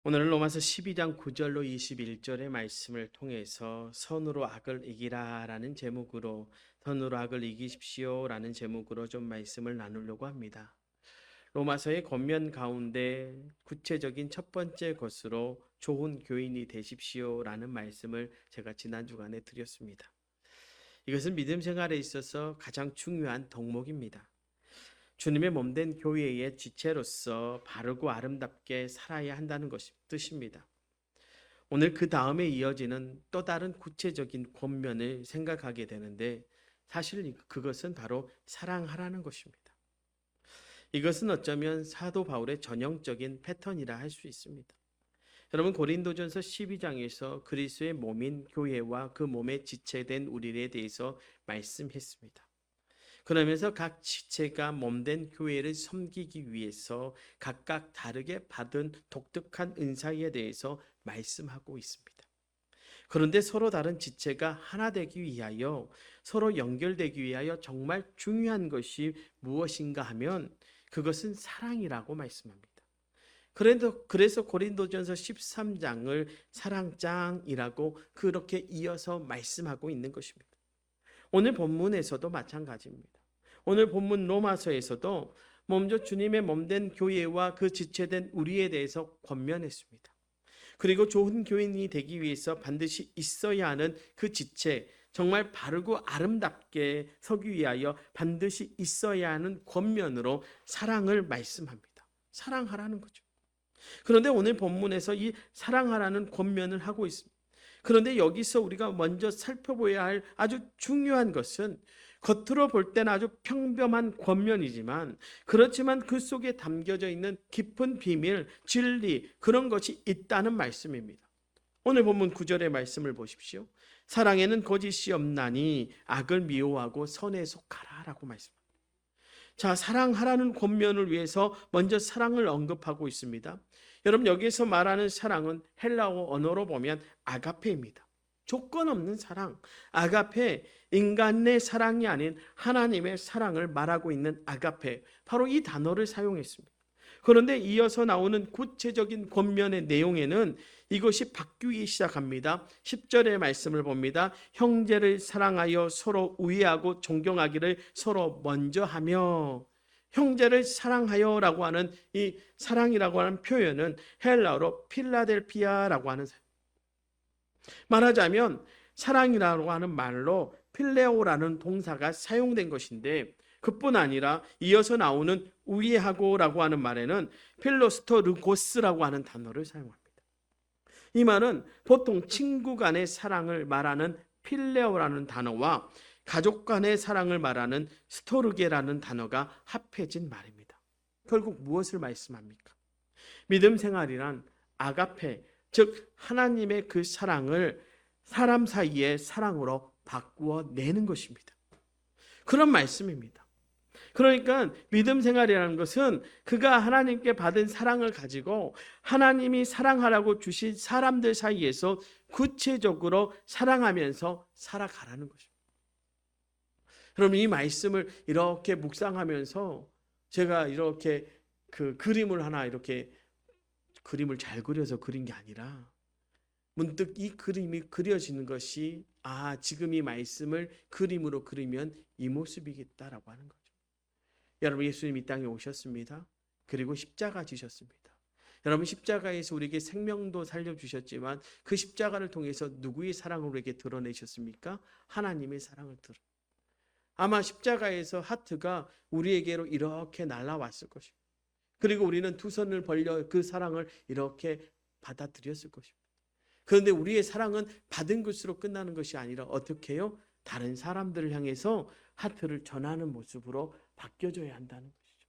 오늘은 로마서 12장 9절로 21절의 말씀을 통해서 선으로 악을 이기라라는 제목으로 선으로 악을 이기십시오라는 제목으로 좀 말씀을 나누려고 합니다. 로마서의 겉면 가운데 구체적인 첫 번째 것으로 좋은 교인이 되십시오라는 말씀을 제가 지난 주간에 드렸습니다. 이것은 믿음 생활에 있어서 가장 중요한 덕목입니다. 주님의 몸된 교회의 지체로서 바르고 아름답게 살아야 한다는 것이 뜻입니다. 오늘 그 다음에 이어지는 또 다른 구체적인 권면을 생각하게 되는데 사실 그것은 바로 사랑하라는 것입니다. 이것은 어쩌면 사도 바울의 전형적인 패턴이라 할 수 있습니다. 여러분 고린도전서 12장에서 그리스도의 몸인 교회와 그 몸에 지체된 우리에 대해서 말씀했습니다. 그러면서 각 지체가 몸된 교회를 섬기기 위해서 각각 다르게 받은 독특한 은사에 대해서 말씀하고 있습니다. 그런데 서로 다른 지체가 하나 되기 위하여 서로 연결되기 위하여 정말 중요한 것이 무엇인가 하면 그것은 사랑이라고 말씀합니다. 그래서 고린도전서 13장을 사랑장이라고 그렇게 이어서 말씀하고 있는 것입니다. 오늘 본문에서도 마찬가지입니다. 오늘 본문 로마서에서도 먼저 주님의 몸된 교회와 그 지체된 우리에 대해서 권면했습니다. 그리고 좋은 교인이 되기 위해서 반드시 있어야 하는 그 지체, 정말 바르고 아름답게 서기 위하여 반드시 있어야 하는 권면으로 사랑을 말씀합니다. 사랑하라는 거죠. 그런데 오늘 본문에서 이 사랑하라는 권면을 하고 있습니다. 그런데 여기서 우리가 먼저 살펴봐야 할 아주 중요한 것은 겉으로 볼 때는 아주 평범한 권면이지만 그렇지만 그 속에 담겨져 있는 깊은 비밀, 진리 그런 것이 있다는 말씀입니다. 오늘 본문 9절의 말씀을 보십시오. 사랑에는 거짓이 없나니 악을 미워하고 선에 속하라라고 말씀합니다. 자, 사랑하라는 권면을 위해서 먼저 사랑을 언급하고 있습니다. 여러분 여기서 말하는 사랑은 헬라어 언어로 보면 아가페입니다. 조건 없는 사랑. 아가페, 인간의 사랑이 아닌 하나님의 사랑을 말하고 있는 아가페. 바로 이 단어를 사용했습니다. 그런데 이어서 나오는 구체적인 권면의 내용에는 이것이 바뀌기 시작합니다. 10절의 말씀을 봅니다. 형제를 사랑하여 서로 우애하고 존경하기를 서로 먼저 하며 형제를 사랑하여라고 하는 이 사랑이라고 하는 표현은 헬라어로 필라델피아라고 하는 말하자면 사랑이라고 하는 말로 필레오라는 동사가 사용된 것인데 그뿐 아니라 이어서 나오는 우애하고라고 하는 말에는 필로스토르고스라고 하는 단어를 사용합니다. 이 말은 보통 친구 간의 사랑을 말하는 필레오라는 단어와 가족 간의 사랑을 말하는 스토르게라는 단어가 합해진 말입니다. 결국 무엇을 말씀합니까? 믿음 생활이란 아가페, 즉 하나님의 그 사랑을 사람 사이의 사랑으로 바꾸어 내는 것입니다. 그런 말씀입니다. 그러니까 믿음 생활이라는 것은 그가 하나님께 받은 사랑을 가지고 하나님이 사랑하라고 주신 사람들 사이에서 구체적으로 사랑하면서 살아가라는 것입니다. 그럼 이 말씀을 이렇게 묵상하면서 제가 이렇게 그 그림을 하나 이렇게 그림을 잘 그려서 그린 게 아니라 문득 이 그림이 그려지는 것이 지금 이 말씀을 그림으로 그리면 이 모습이겠다라고 하는 거죠. 여러분 예수님 이 땅에 오셨습니다. 그리고 십자가 지셨습니다. 여러분 십자가에서 우리에게 생명도 살려주셨지만 그 십자가를 통해서 누구의 사랑을 우리에게 드러내셨습니까? 하나님의 사랑을 아마 십자가에서 하트가 우리에게로 이렇게 날아왔을 것입니다. 그리고 우리는 두 손을 벌려 그 사랑을 이렇게 받아들였을 것입니다. 그런데 우리의 사랑은 받은 것으로 끝나는 것이 아니라 어떻게 해요? 다른 사람들을 향해서 하트를 전하는 모습으로 바뀌어져야 한다는 것이죠.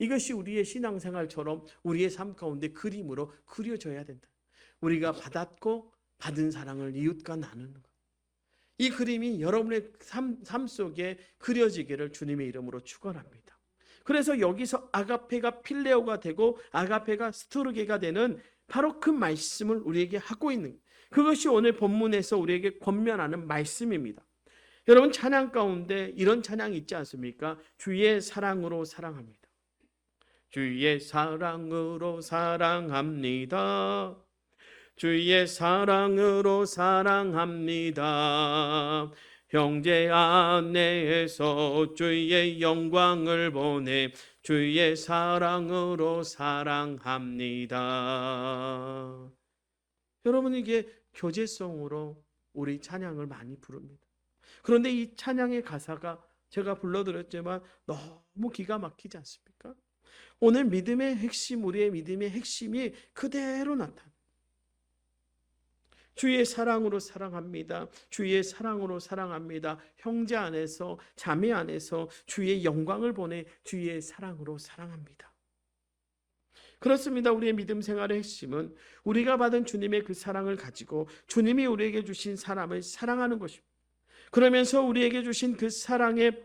이것이 우리의 신앙생활처럼 우리의 삶 가운데 그림으로 그려져야 된다. 우리가 받았고 받은 사랑을 이웃과 나누는 것. 이 그림이 여러분의 삶 속에 그려지기를 주님의 이름으로 축원합니다. 그래서 여기서 아가페가 필레오가 되고 아가페가 스토르게가 되는 바로 그 말씀을 우리에게 하고 있는 그것이 오늘 본문에서 우리에게 권면하는 말씀입니다. 여러분 찬양 가운데 이런 찬양이 있지 않습니까? 주의 사랑으로 사랑합니다. 주의 사랑으로 사랑합니다. 주의 사랑으로 사랑합니다. 형제 안에서 주의 영광을 보내 주의 사랑으로 사랑합니다. 여러분, 이게 교제성으로 우리 찬양을 많이 부릅니다. 그런데 이 찬양의 가사가 제가 불러드렸지만 너무 기가 막히지 않습니까? 오늘 믿음의 핵심, 우리의 믿음의 핵심이 그대로 나타납니다. 주의 사랑으로 사랑합니다. 주의 사랑으로 사랑합니다. 형제 안에서, 자매 안에서 주의 영광을 보내 주의 사랑으로 사랑합니다. 그렇습니다. 우리의 믿음 생활의 핵심은 우리가 받은 주님의 그 사랑을 가지고 주님이 우리에게 주신 사람을 사랑하는 것입니다. 그러면서 우리에게 주신 그 사랑의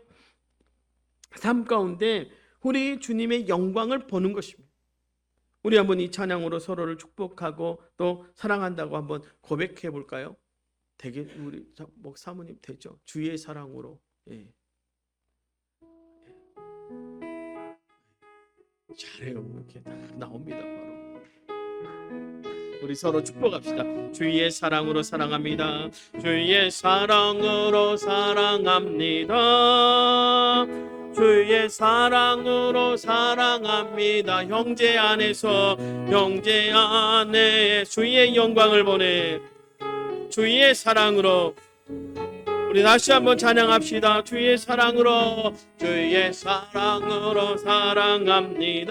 삶 가운데 우리 주님의 영광을 보는 것입니다. 우리 한번 이 찬양으로 서로를 축복하고 또 사랑한다고 한번 고백해 볼까요? 되게 우리 사모님 되죠? 주의 사랑으로. 예. 잘해요. 이렇게 다 나옵니다. 바로. 우리 서로 축복합시다. 주의 사랑으로 사랑합니다. 주의 사랑으로 사랑합니다. 주의 사랑으로 사랑합니다. 형제 안에서, 형제 안에 주의 영광을 보내 주의 사랑으로. 우리 다시 한번 찬양합시다. 주의 사랑으로, 주의 사랑으로 사랑합니다.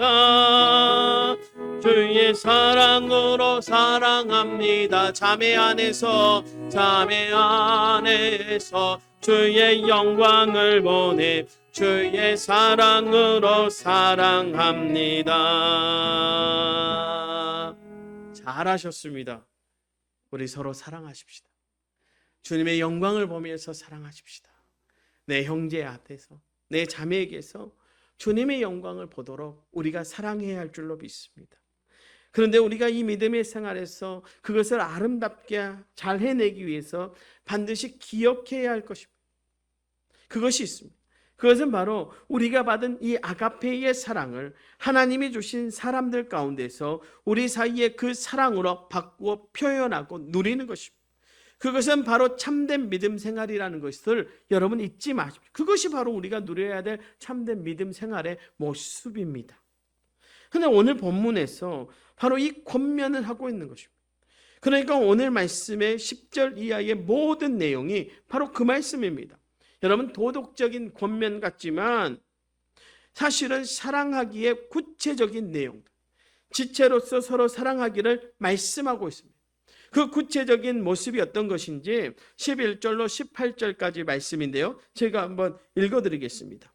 주의 사랑으로 사랑합니다. 자매 안에서, 자매 안에서 주의 영광을 보내 주의 사랑으로 사랑합니다. 잘하셨습니다. 우리 서로 사랑하십시다. 주님의 영광을 보면서 사랑하십시다. 내 형제 앞에서, 내 자매에게서 주님의 영광을 보도록 우리가 사랑해야 할 줄로 믿습니다. 그런데 우리가 이 믿음의 생활에서 그것을 아름답게 잘 해내기 위해서 반드시 기억해야 할 것입니다. 그것이 있습니다. 그것은 바로 우리가 받은 이 아가페의 사랑을 하나님이 주신 사람들 가운데서 우리 사이에 그 사랑으로 바꾸어 표현하고 누리는 것입니다. 그것은 바로 참된 믿음 생활이라는 것을 여러분 잊지 마십시오. 그것이 바로 우리가 누려야 될 참된 믿음 생활의 모습입니다. 그런데 오늘 본문에서 바로 이 권면을 하고 있는 것입니다. 그러니까 오늘 말씀의 10절 이하의 모든 내용이 바로 그 말씀입니다. 여러분, 도덕적인 권면 같지만 사실은 사랑하기에 구체적인 내용, 지체로서 서로 사랑하기를 말씀하고 있습니다. 그 구체적인 모습이 어떤 것인지 11절로 18절까지 말씀인데요, 제가 한번 읽어드리겠습니다.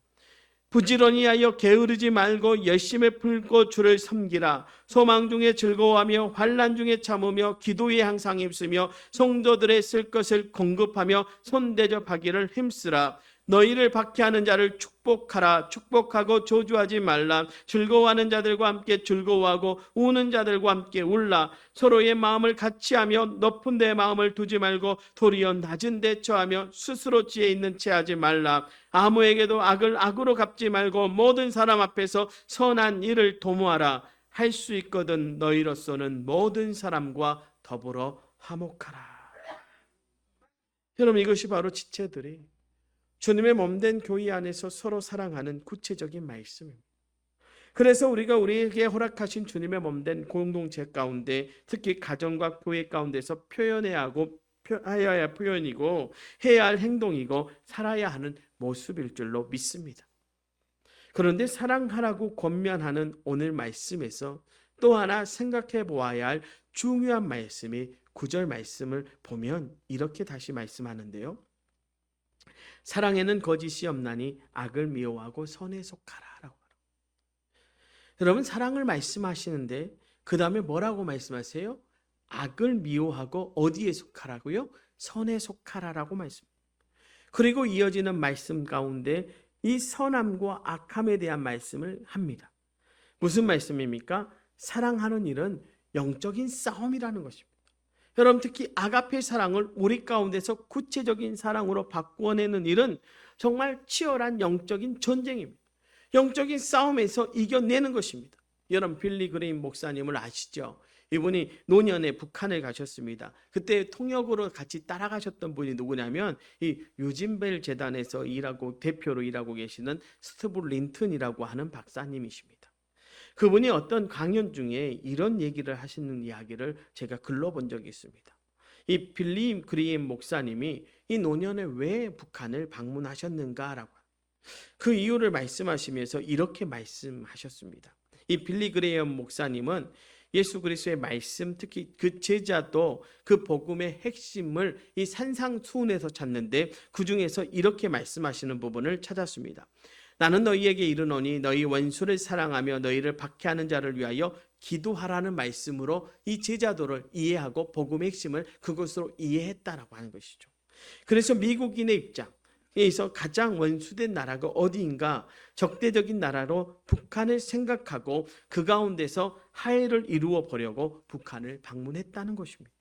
부지런히 하여 게으르지 말고 열심히 풀고 주를 섬기라. 소망 중에 즐거워하며 환난 중에 참으며 기도에 항상 힘쓰며 성도들의 쓸 것을 공급하며 손대접하기를 힘쓰라. 너희를 박해하는 자를 축복하라. 축복하고 저주하지 말라. 즐거워하는 자들과 함께 즐거워하고 우는 자들과 함께 울라. 서로의 마음을 같이하며 높은 데 마음을 두지 말고 도리어 낮은 데 처하며 스스로 지혜 있는 채 하지 말라. 아무에게도 악을 악으로 갚지 말고 모든 사람 앞에서 선한 일을 도모하라. 할 수 있거든 너희로서는 모든 사람과 더불어 화목하라. 여러분, 이것이 바로 지체들이 주님의 몸된 교회 안에서 서로 사랑하는 구체적인 말씀입니다. 그래서 우리가 우리에게 허락하신 주님의 몸된 공동체 가운데, 특히 가정과 교회 가운데서 표현해야 하고 해야 할 표현이고 해야 할 행동이고 살아야 하는 모습일 줄로 믿습니다. 그런데 사랑하라고 권면하는 오늘 말씀에서 또 하나 생각해 보아야 할 중요한 말씀이 9절 말씀을 보면 이렇게 다시 말씀하는데요. 사랑에는 거짓이 없나니 악을 미워하고 선에 속하라라고. 여러분, 사랑을 말씀하시는데 그 다음에 뭐라고 말씀하세요? 악을 미워하고 어디에 속하라고요? 선에 속하라라고 말씀. 그리고 이어지는 말씀 가운데 이 선함과 악함에 대한 말씀을 합니다. 무슨 말씀입니까? 사랑하는 일은 영적인 싸움이라는 것입니다. 여러분, 특히 아가페 사랑을 우리 가운데서 구체적인 사랑으로 바꾸어내는 일은 정말 치열한 영적인 전쟁입니다. 영적인 싸움에서 이겨내는 것입니다. 여러분 빌리 그레임 목사님을 아시죠? 이분이 노년에 북한을 가셨습니다. 그때 통역으로 같이 따라가셨던 분이 누구냐면 이 유진벨 재단에서 일하고 대표로 일하고 계시는 스티브 린튼이라고 하는 박사님이십니다. 그분이 어떤 강연 중에 이런 얘기를 하시는 이야기를 제가 글러본 적이 있습니다. 이 빌리 그레임 목사님이 이 노년에 왜 북한을 방문하셨는가라고 그 이유를 말씀하시면서 이렇게 말씀하셨습니다. 이 빌리 그레이엄 목사님은 예수 그리스도의 말씀, 특히 그 제자도 그 복음의 핵심을 이 산상수훈에서 찾는데 그 중에서 이렇게 말씀하시는 부분을 찾았습니다. 나는 너희에게 이르노니 너희 원수를 사랑하며 너희를 박해하는 자를 위하여 기도하라는 말씀으로 이 제자도를 이해하고 복음의 핵심을 그것으로 이해했다라고 하는 것이죠. 그래서 미국인의 입장에서 가장 원수된 나라가 어디인가, 적대적인 나라로 북한을 생각하고 그 가운데서 화해를 이루어 보려고 북한을 방문했다는 것입니다.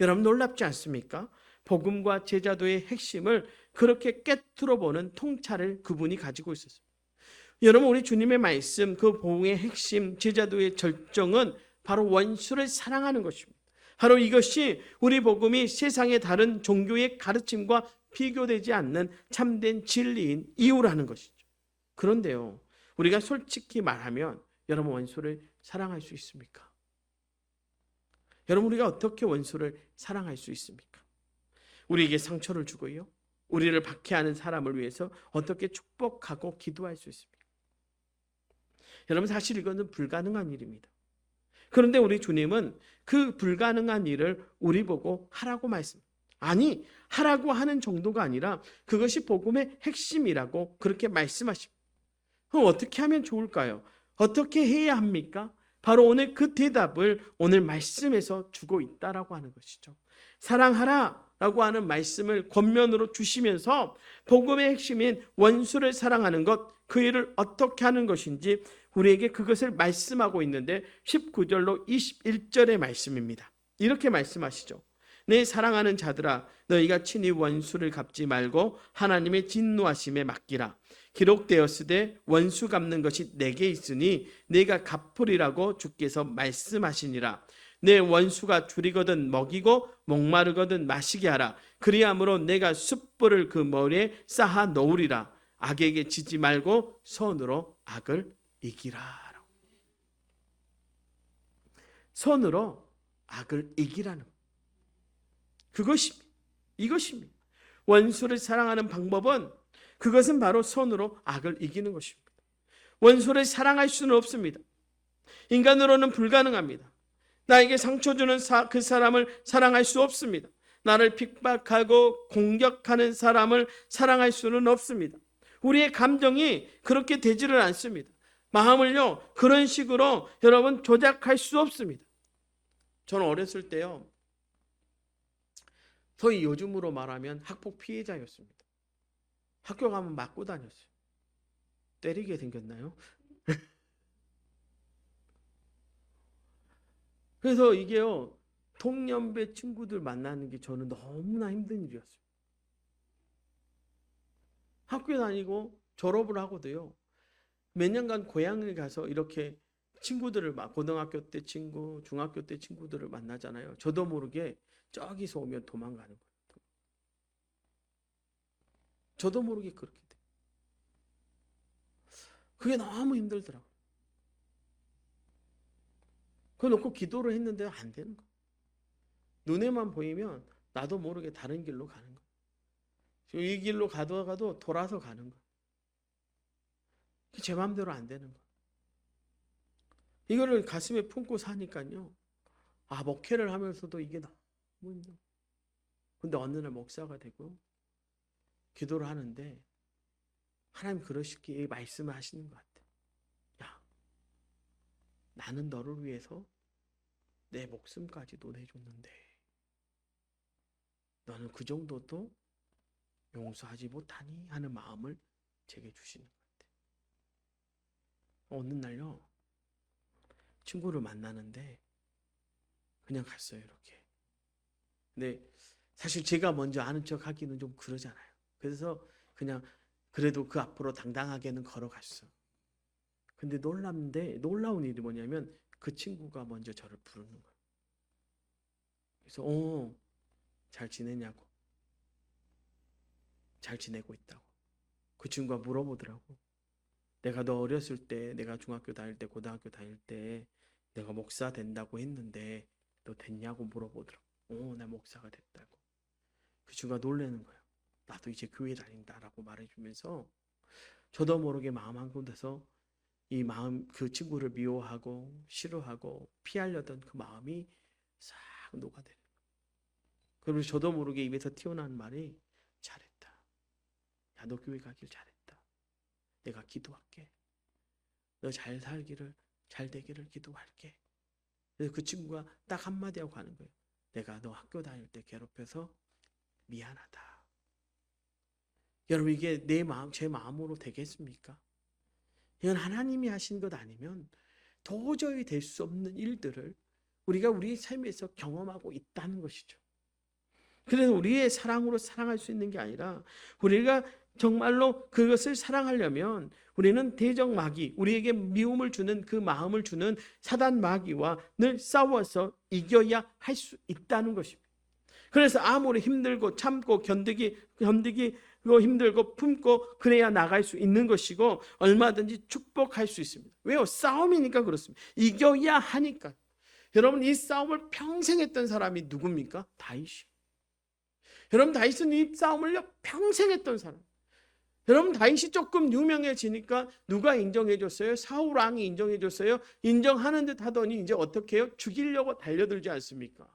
여러분 놀랍지 않습니까? 복음과 제자도의 핵심을 그렇게 깨트려 보는 통찰을 그분이 가지고 있었어요. 여러분 우리 주님의 말씀, 그 복음의 핵심, 제자도의 절정은 바로 원수를 사랑하는 것입니다. 바로 이것이 우리 복음이 세상의 다른 종교의 가르침과 비교되지 않는 참된 진리인 이유라는 것이죠. 그런데요, 우리가 솔직히 말하면 여러분 원수를 사랑할 수 있습니까? 여러분 우리가 어떻게 원수를 사랑할 수 있습니까? 우리에게 상처를 주고요, 우리를 박해하는 사람을 위해서 어떻게 축복하고 기도할 수 있습니까? 여러분 사실 이거는 불가능한 일입니다. 그런데 우리 주님은 그 불가능한 일을 우리 보고 하라고 말씀합니다. 아니, 하라고 하는 정도가 아니라 그것이 복음의 핵심이라고 그렇게 말씀하십니다. 그럼 어떻게 하면 좋을까요? 어떻게 해야 합니까? 바로 오늘 그 대답을 오늘 말씀에서 주고 있다라고 하는 것이죠. 사랑하라라고 하는 말씀을 권면으로 주시면서 복음의 핵심인 원수를 사랑하는 것, 그 일을 어떻게 하는 것인지 우리에게 그것을 말씀하고 있는데 19절로 21절의 말씀입니다. 이렇게 말씀하시죠. 내 사랑하는 자들아, 너희가 친히 원수를 갚지 말고 하나님의 진노하심에 맡기라. 기록되었으되 원수 갚는 것이 내게 있으니 내가 갚으리라고 주께서 말씀하시니라. 내 원수가 줄이거든 먹이고 목마르거든 마시게 하라. 그리함으로 내가 숯불을 그 머리에 쌓아 놓으리라. 악에게 지지 말고 선으로 악을 이기라. 선으로 악을 이기라는 것. 그것입니다. 이것입니다. 원수를 사랑하는 방법은 그것은 바로 선으로 악을 이기는 것입니다. 원수를 사랑할 수는 없습니다. 인간으로는 불가능합니다. 나에게 상처 주는 그 사람을 사랑할 수 없습니다. 나를 핍박하고 공격하는 사람을 사랑할 수는 없습니다. 우리의 감정이 그렇게 되지를 않습니다. 마음을요, 그런 식으로 여러분 조작할 수 없습니다. 저는 어렸을 때요, 저희 요즘으로 말하면 학폭 피해자였습니다. 학교 가면 맞고 다녔어요. 때리게 생겼나요? 그래서 이게요, 동년배 친구들 만나는 게 저는 너무나 힘든 일이었어요. 학교 다니고 졸업을 하고도요, 몇 년간 고향을 가서 이렇게 친구들을 고등학교 때 친구, 중학교 때 친구들을 만나잖아요. 저도 모르게 저기서 오면 도망가는 거예요. 저도 모르게 그렇게 돼요. 그게 너무 힘들더라고요. 그거 놓고 기도를 했는데 안 되는 거예요. 눈에만 보이면 나도 모르게 다른 길로 가는 거예요. 이 길로 가다가도 돌아서 가는 거예요. 제 마음대로 안 되는 거예요. 이거를 가슴에 품고 사니까요, 목회를 하면서도 이게 너무 힘들어. 근데 어느 날 목사가 되고 기도를 하는데 하나님 그러시기에 말씀을 하시는 것 같아요. 야, 나는 너를 위해서 내 목숨까지도 내줬는데 너는 그 정도도 용서하지 못하니? 하는 마음을 제게 주시는 것 같아요. 어느 날요, 친구를 만나는데 그냥 갔어요, 이렇게. 근데 사실 제가 먼저 아는 척 하기는 좀 그러잖아요. 그래서 그냥 그래도 그 앞으로 당당하게는 걸어갔어. 근데 놀라운 일이 뭐냐면 그 친구가 먼저 저를 부르는 거예요. 그래서 잘 지내냐고. 잘 지내고 있다고. 그 친구가 물어보더라고. 내가 너 어렸을 때, 내가 중학교 다닐 때, 고등학교 다닐 때 내가 목사 된다고 했는데 너 됐냐고 물어보더라고. 나 목사가 됐다고. 그 친구가 놀라는 거예요. 나도 이제 교회 다닌다라고 말해주면서 저도 모르게 마음 한구석에서 그 친구를 미워하고 싫어하고 피하려던 그 마음이 싹 녹아내는 거예요. 그리고 저도 모르게 입에서 튀어나온 말이 잘했다. 야, 너 교회 가길 잘했다. 내가 기도할게. 너 잘 살기를, 잘 되기를 기도할게. 그래서 그 친구가 딱 한마디 하고 가는 거예요. 내가 너 학교 다닐 때 괴롭혀서 미안하다. 여러분, 이게 제 마음으로 되겠습니까? 이건 하나님이 하신 것 아니면 도저히 될 수 없는 일들을 우리가 우리의 삶에서 경험하고 있다는 것이죠. 그래서 우리의 사랑으로 사랑할 수 있는 게 아니라 우리가 정말로 그것을 사랑하려면 우리는 대적 마귀, 우리에게 미움을 주는 그 마음을 주는 사단 마귀와 늘 싸워서 이겨야 할 수 있다는 것입니다. 그래서 아무리 힘들고 참고 견디기고 힘들고 품고 그래야 나갈 수 있는 것이고 얼마든지 축복할 수 있습니다. 왜요? 싸움이니까 그렇습니다. 이겨야 하니까. 여러분, 이 싸움을 평생 했던 사람이 누굽니까? 다윗이요. 여러분, 다윗은 이 싸움을 평생 했던 사람. 여러분, 다윗이 조금 유명해지니까 누가 인정해줬어요? 사울 왕이 인정해줬어요? 인정하는 듯 하더니 이제 어떻게 해요? 죽이려고 달려들지 않습니까?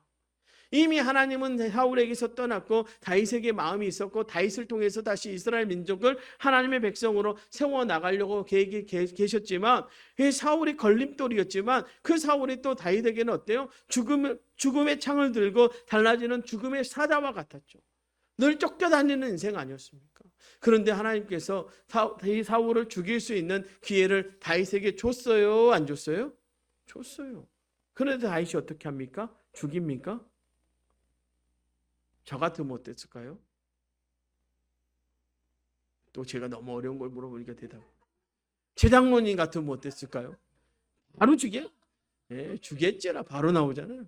이미 하나님은 사울에게서 떠났고 다윗에게 마음이 있었고 다윗을 통해서 다시 이스라엘 민족을 하나님의 백성으로 세워나가려고 계획이 계셨지만 사울이 걸림돌이었지만 그 사울이 또 다윗에게는 어때요? 죽음의 창을 들고 달라지는 죽음의 사자와 같았죠. 늘 쫓겨다니는 인생 아니었습니까? 그런데 하나님께서 사울을 죽일 수 있는 기회를 다윗에게 줬어요? 안 줬어요? 줬어요. 그런데 다윗이 어떻게 합니까? 죽입니까? 저 같으면 어땠을까요? 또 제가 너무 어려운 걸 물어보니까 대답. 제 장모님 같으면 어땠을까요? 바로 죽여? 예, 죽였지라 바로 나오잖아요.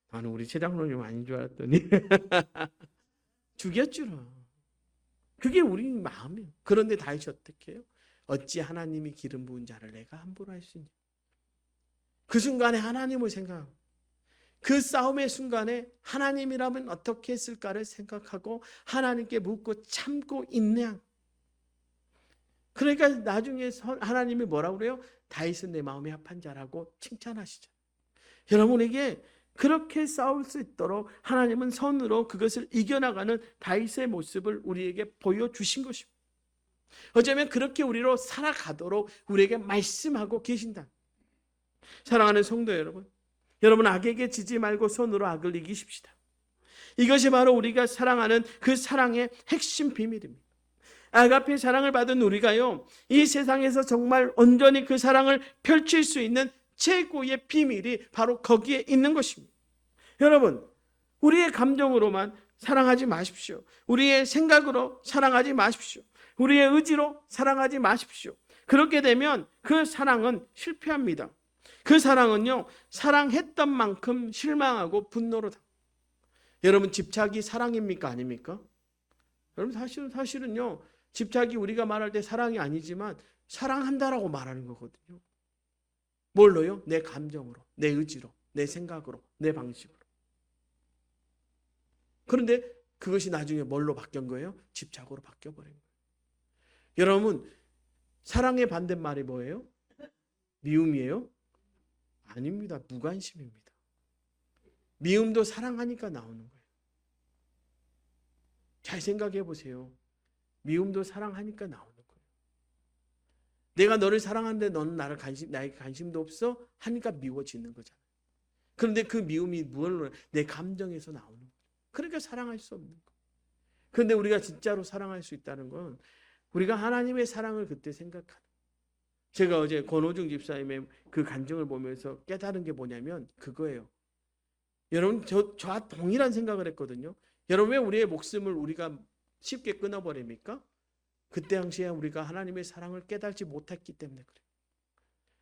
나는 우리 최 장로님 아닌 줄 알았더니 죽였지라. 그게 우리 마음이에요. 그런데 다윗이 어떻게 해요? 어찌 하나님이 기름 부은 자를 내가 함부로 할 수 있냐. 그 순간에 하나님을 생각하고 그 싸움의 순간에 하나님이라면 어떻게 했을까를 생각하고 하나님께 묻고 참고 인내한. 그러니까 나중에 하나님이 뭐라고 그래요? 다윗은 내 마음에 합한 자라고 칭찬하시죠. 여러분에게 그렇게 싸울 수 있도록 하나님은 선으로 그것을 이겨나가는 다윗의 모습을 우리에게 보여주신 것입니다. 어쩌면 그렇게 우리로 살아가도록 우리에게 말씀하고 계신다. 사랑하는 성도 여러분, 여러분 악에게 지지 말고 선으로 악을 이기십시다. 이것이 바로 우리가 사랑하는 그 사랑의 핵심 비밀입니다. 아가페 사랑을 받은 우리가요, 이 세상에서 정말 온전히 그 사랑을 펼칠 수 있는 최고의 비밀이 바로 거기에 있는 것입니다. 여러분, 우리의 감정으로만 사랑하지 마십시오. 우리의 생각으로 사랑하지 마십시오. 우리의 의지로 사랑하지 마십시오. 그렇게 되면 그 사랑은 실패합니다. 그 사랑은요, 사랑했던 만큼 실망하고 분노로 당. 여러분, 집착이 사랑입니까? 아닙니까? 여러분, 사실은요, 집착이 우리가 말할 때 사랑이 아니지만 사랑한다라고 말하는 거거든요. 뭘로요? 내 감정으로, 내 의지로, 내 생각으로, 내 방식으로. 그런데 그것이 나중에 뭘로 바뀐 거예요? 집착으로 바뀌어버린 거예요. 여러분, 사랑의 반대말이 뭐예요? 미움이에요? 아닙니다. 무관심입니다. 미움도 사랑하니까 나오는 거예요. 잘 생각해 보세요. 미움도 사랑하니까 나오는 거예요. 내가 너를 사랑하는데 너는 나에게 관심도 없어? 하니까 미워지는 거잖아요. 그런데 그 미움이 무엇로? 내 감정에서 나오는 거예요. 그러니까 사랑할 수 없는 거예요. 그런데 우리가 진짜로 사랑할 수 있다는 건 우리가 하나님의 사랑을 그때 생각하는. 제가 어제 권호중 집사님의 그 간증을 보면서 깨달은 게 뭐냐면 그거예요. 여러분, 저와 동일한 생각을 했거든요. 여러분, 왜 우리의 목숨을 우리가 쉽게 끊어버립니까? 그때 당시에 우리가 하나님의 사랑을 깨닫지 못했기 때문에 그래요.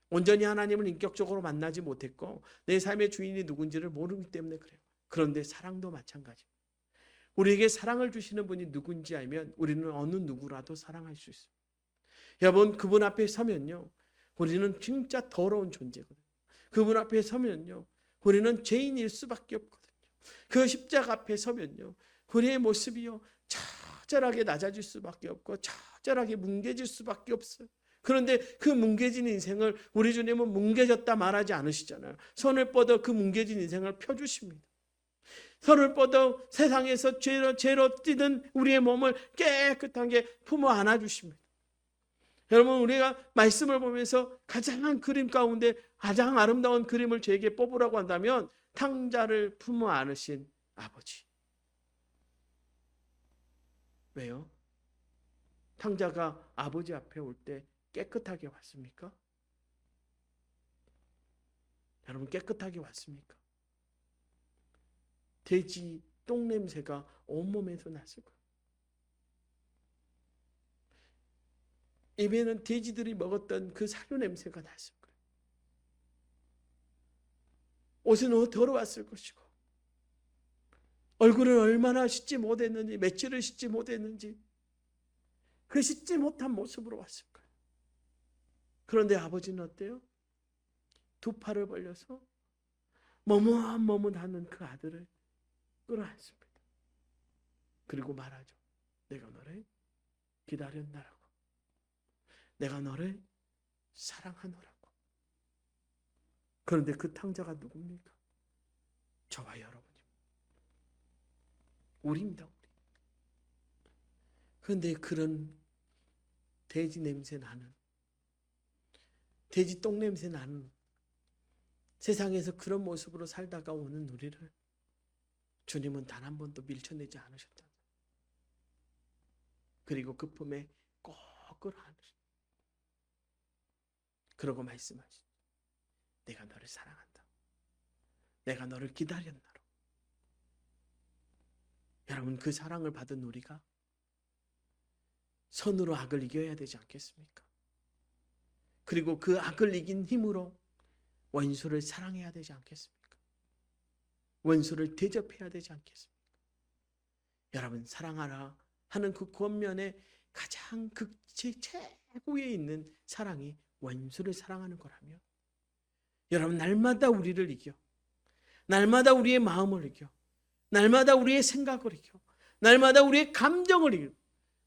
온전히 하나님을 인격적으로 만나지 못했고 내 삶의 주인이 누군지를 모르기 때문에 그래요. 그런데 사랑도 마찬가지입니다. 우리에게 사랑을 주시는 분이 누군지 알면 우리는 어느 누구라도 사랑할 수 있습니다. 여러분, 그분 앞에 서면요, 우리는 진짜 더러운 존재거든요. 그분 앞에 서면요, 우리는 죄인일 수밖에 없거든요. 그 십자가 앞에 서면요, 우리의 모습이요 처절하게 낮아질 수밖에 없고 처절하게 뭉개질 수밖에 없어요. 그런데 그 뭉개진 인생을 우리 주님은 뭉개졌다 말하지 않으시잖아요. 손을 뻗어 그 뭉개진 인생을 펴주십니다. 손을 뻗어 세상에서 죄로 찌든 우리의 몸을 깨끗하게 품어 안아주십니다. 여러분, 우리가 말씀을 보면서 가장 그림 가운데 가장 아름다운 그림을 저에게 뽑으라고 한다면 탕자를 품어 안으신 아버지. 왜요? 탕자가 아버지 앞에 올 때 깨끗하게 왔습니까? 여러분, 깨끗하게 왔습니까? 돼지 똥 냄새가 온몸에서 났을 거예요. 입에는 돼지들이 먹었던 그 사료 냄새가 났을 거예요. 옷은 더러웠을 것이고 얼굴은 얼마나 씻지 못했는지, 며칠을 씻지 못했는지 그 씻지 못한 모습으로 왔을 거예요. 그런데 아버지는 어때요? 두 팔을 벌려서 머뭇머뭇하는 그 아들을 끌어안습니다. 그리고 말하죠. 내가 너를 기다렸나라고. 내가 너를 사랑하노라고. 그런데 그 탕자가 누굽니까? 저와 여러분입니다. 우리입니다. 우리. 그런데 그런 돼지 냄새 나는, 돼지 똥 냄새 나는 세상에서 그런 모습으로 살다가 오는 우리를 주님은 단 한 번도 밀쳐내지 않으셨다. 그리고 그 품에 꼭 끌어안으셨다. 그러고 말씀하시죠. 내가 너를 사랑한다. 내가 너를 기다렸나로. 여러분, 그 사랑을 받은 우리가 선으로 악을 이겨야 되지 않겠습니까? 그리고 그 악을 이긴 힘으로 원수를 사랑해야 되지 않겠습니까? 원수를 대접해야 되지 않겠습니까? 여러분, 사랑하라 하는 그 권면의 가장 최고에 있는 사랑이 원수를 사랑하는 거라면 여러분, 날마다 우리를 이겨, 날마다 우리의 마음을 이겨, 날마다 우리의 생각을 이겨, 날마다 우리의 감정을 이겨,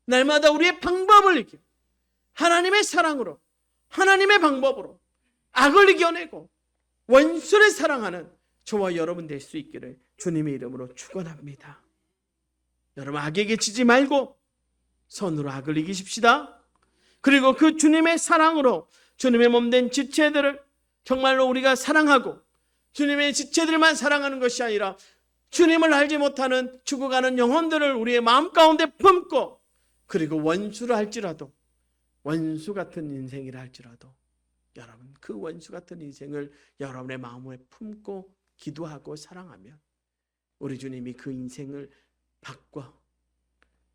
날마다 우리의 방법을 이겨 하나님의 사랑으로, 하나님의 방법으로 악을 이겨내고 원수를 사랑하는 저와 여러분 될 수 있기를 주님의 이름으로 축원합니다. 여러분, 악에게 지지 말고 선으로 악을 이기십시다. 그리고 그 주님의 사랑으로 주님의 몸된 지체들을 정말로 우리가 사랑하고 주님의 지체들만 사랑하는 것이 아니라 주님을 알지 못하는 죽어가는 영혼들을 우리의 마음 가운데 품고, 그리고 원수를 할지라도, 원수 같은 인생이라 할지라도 여러분, 그 원수 같은 인생을 여러분의 마음에 품고 기도하고 사랑하면 우리 주님이 그 인생을 바꿔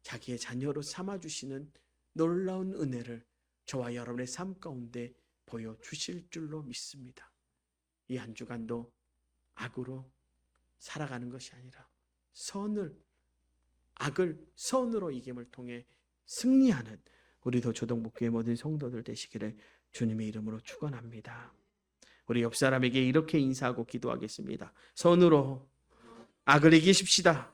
자기의 자녀로 삼아주시는 놀라운 은혜를 저와 여러분의 삶 가운데 보여주실 줄로 믿습니다. 이 한 주간도 악으로 살아가는 것이 아니라 악을 선으로 이김을 통해 승리하는 우리도 조동복교의 모든 성도들 되시기를 주님의 이름으로 축원합니다. 우리 옆 사람에게 이렇게 인사하고 기도하겠습니다. 선으로 악을 이기십시다.